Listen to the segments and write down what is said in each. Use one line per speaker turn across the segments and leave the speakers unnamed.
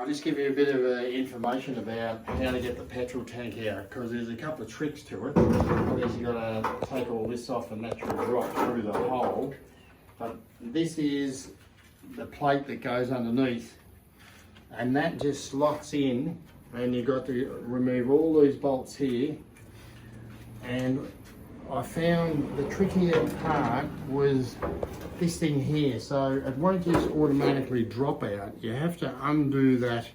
just give you a bit of information about how to get the petrol tank out, because there's a couple of tricks to it. Obviously you've got to take all this off and that should drop through the hole. But this is the plate that goes underneath, and that just slots in, and you've got to remove all these bolts here. And I found the trickier part was this thing here, so it won't just automatically drop out. You have to undo that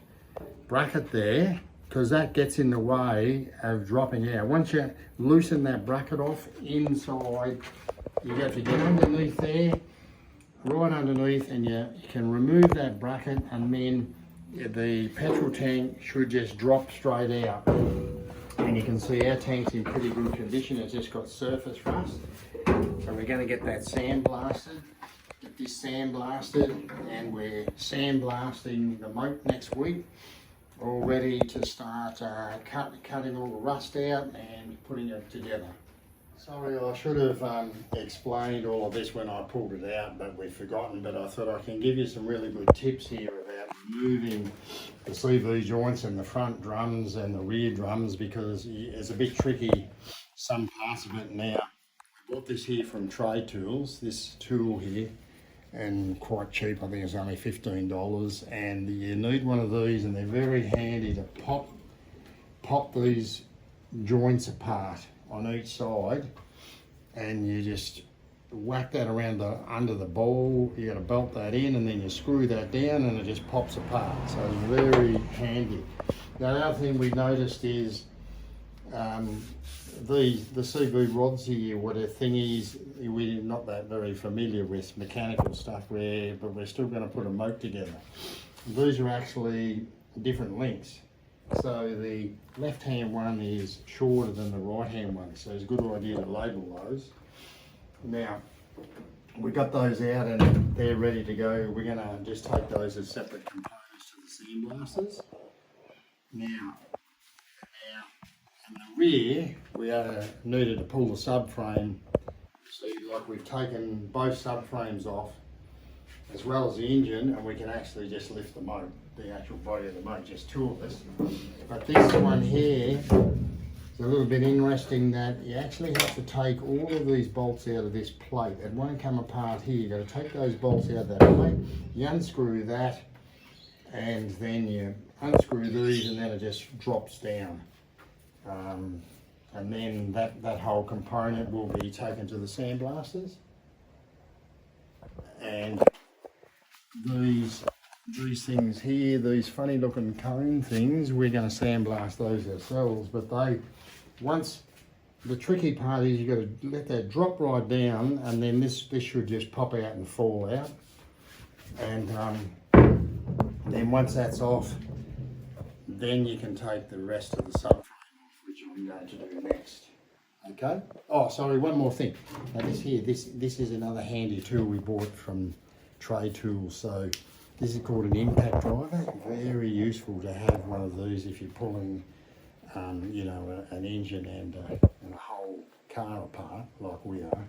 bracket there, because that gets in the way of dropping out. Once you loosen that bracket off inside, you have to get underneath there, right underneath, and you can remove that bracket, and then the petrol tank should just drop straight out. And you can see our tank's in pretty good condition. It's just got surface rust. So we're going to get that sandblasted, get this sandblasted, and we're sandblasting the moat next week, all ready to start cutting all the rust out and putting it together. Sorry, I should have explained all of this when I pulled it out, but we've forgotten. But I thought I can give you some really good tips here about removing the CV joints in the front drums and the rear drums, because it's a bit tricky, some parts of it. Now, I bought this here from Trade Tools, this tool here, and quite cheap. I think it's only $15, and you need one of these, and they're very handy to pop these joints apart on each side, and you just whack that around under the ball. You got to belt that in, and then you screw that down, and it just pops apart. So it's very handy. Now, the other thing we noticed is the CV rods here, what a thing is, we're not that very familiar with mechanical stuff, but we're still going to put a moat together. These are actually different lengths. So the left-hand one is shorter than the right-hand one, so it's a good idea to label those. Now, we got those out and they're ready to go. We're going to just take those as separate components to the sandblasters. Now, in the rear, we needed to pull the subframe. See, like we've taken both subframes off, as well as the engine, and we can actually just lift the moat, the actual body of the moat, just two of us. But this one here is a little bit interesting, that you actually have to take all of these bolts out of this plate. It won't come apart here. You've got to take those bolts out of that plate, you unscrew that, and then you unscrew these, and then it just drops down. And then that whole component will be taken to the sandblasters. And these things here, these funny looking cone things, we're going to sandblast those ourselves. But the tricky part is you've got to let that drop right down, and then this should just pop out and fall out. And then once that's off, then you can take the rest of the subframe off, which I'm going to do next. Okay. Oh, sorry, one more thing. Now this is another handy tool we bought from Trade Tools. So this is called an impact driver. Very useful to have one of these if you're pulling, you know, an engine and a whole car apart, like we are.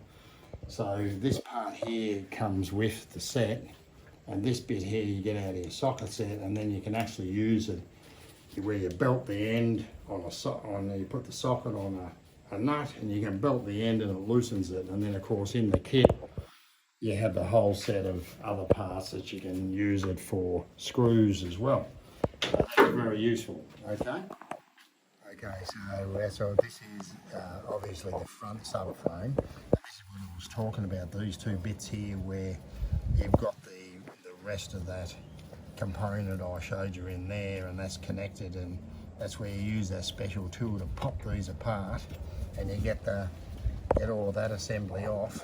So this part here comes with the set, and this bit here you get out of your socket set, and then you can actually use it where you belt the end you put the socket on a nut, and you can belt the end and it loosens it. And then of course in the kit you have the whole set of other parts that you can use it for screws as well. So that's very useful. Okay, so this is obviously the front subframe. This is what I was talking about, these two bits here where you've got the rest of that component I showed you in there, and that's connected, and that's where you use that special tool to pop these apart, and you get all of that assembly off.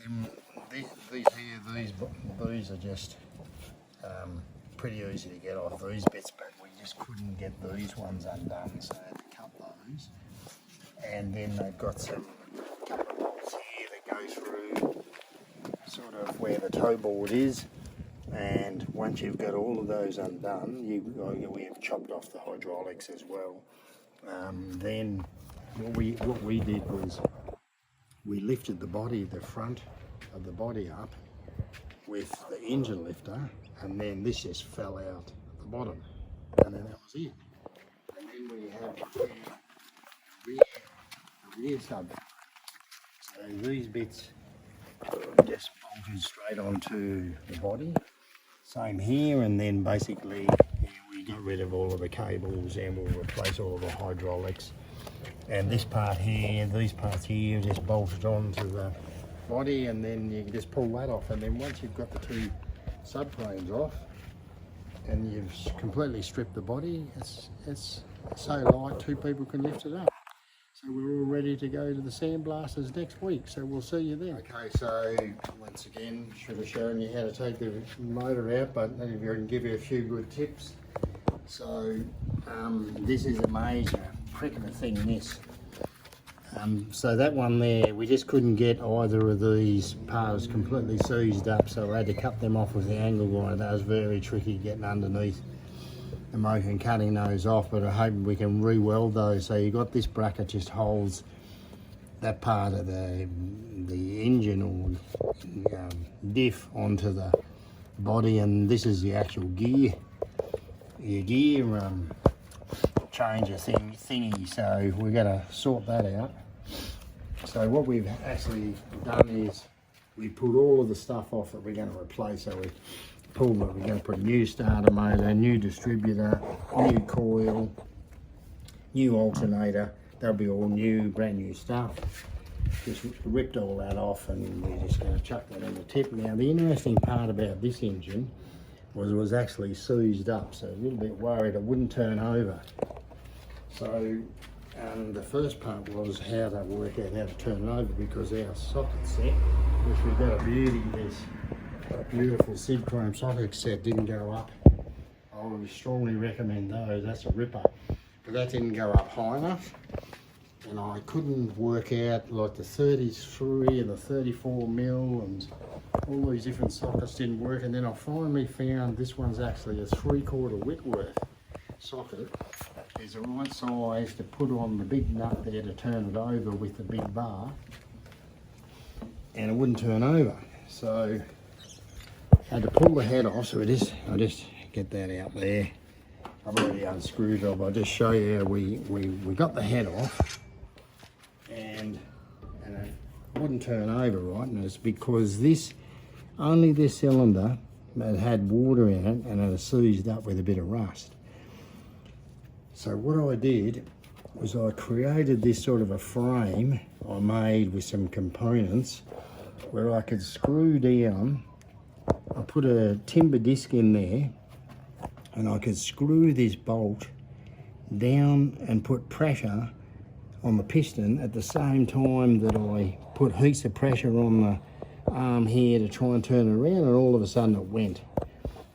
And these are just pretty easy to get off, these bits, but we just couldn't get these ones undone, so I had to cut those. And then they've got some couple of bolts here that go through sort of where the toe board is. And once you've got all of those undone, we have chopped off the hydraulics as well. Then what we did was we lifted the front of the body up with the engine lifter, and then this just fell out at the bottom. and then that was it. And then we have the rear sub. So these bits just bolted straight onto the body. Same here, and then basically we got rid of all of the cables and we'll replace all of the hydraulics. And this part here, these parts here, just bolted onto the body, and then you can just pull that off. And then once you've got the two subframes off and you've completely stripped the body, it's so light 2 people can lift it up. So we're all ready to go to the sandblasters next week, so we'll see you then. Okay, so once again, should have shown you how to take the motor out, but I can give you a few good tips. So this is a major prick of a thing, this. So that one there, we just couldn't get either of these parts completely seized up, so I had to cut them off with the angle grinder. That was very tricky getting underneath the motor and cutting those off, but I hope we can re-weld those. So you got this bracket just holds that part of the engine or diff onto the body, and this is the actual gear. Your gear changer thingy, so we're going to sort that out. So what we've actually done is we pulled all of the stuff off that we're going to replace. So we pulled it, we're going to put a new starter motor, new distributor, new coil, new alternator. That'll be all new, brand new stuff. Just ripped all that off, and we're just going to chuck that in the tip. Now the interesting part about this engine was it was actually seized up, so a little bit worried it wouldn't turn over. So the first part was how to work out how to turn it over, because our socket set, which we've got a beauty, this beautiful Sid Chrome socket set, didn't go up. I would strongly recommend those, that's a ripper. But that didn't go up high enough, and I couldn't work out like the 33 and the 34 mil and all these different sockets didn't work. And then I finally found this one's actually a 3/4 Whitworth socket. Is the right size to put on the big nut there to turn it over with the big bar, and it wouldn't turn over. So I had to pull the head off. So I'll just get that out there. I've already unscrewed it, but I'll just show you how we got the head off, and it wouldn't turn over right, and it's because only this cylinder had water in it, and it was seized up with a bit of rust. So what I did was I created this sort of a frame I made with some components where I could screw down. I put a timber disc in there, and I could screw this bolt down and put pressure on the piston at the same time that I put heaps of pressure on the arm here to try and turn it around, and all of a sudden it went.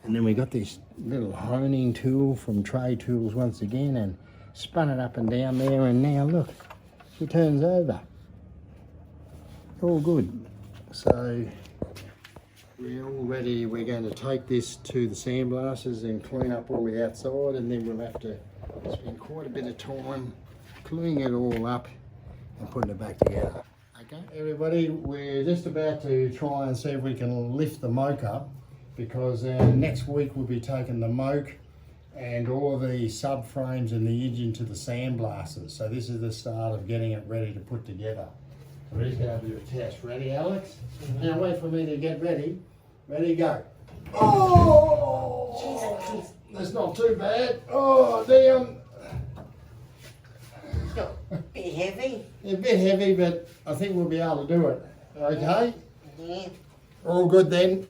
And then we got this little honing tool from Trade Tools once again, and spun it up and down there, and now look, she turns over. All good. So we're all ready. We're going to take this to the sandblasters and clean up all the outside, and then we'll have to spend quite a bit of time cleaning it all up and putting it back together. Okay, everybody, we're just about to try and see if we can lift the moke up, because next week we'll be taking the moke and all of the subframes and the engine to the sandblasters. So this is the start of getting it ready to put together. So we're just going to do a test. Ready, Alex? Now wait for me to get ready. Ready, go. Oh! Jesus. That's not too bad. Oh, damn.
A bit heavy.
A bit heavy, but I think we'll be able to do it. Okay?
Yeah.
All good then.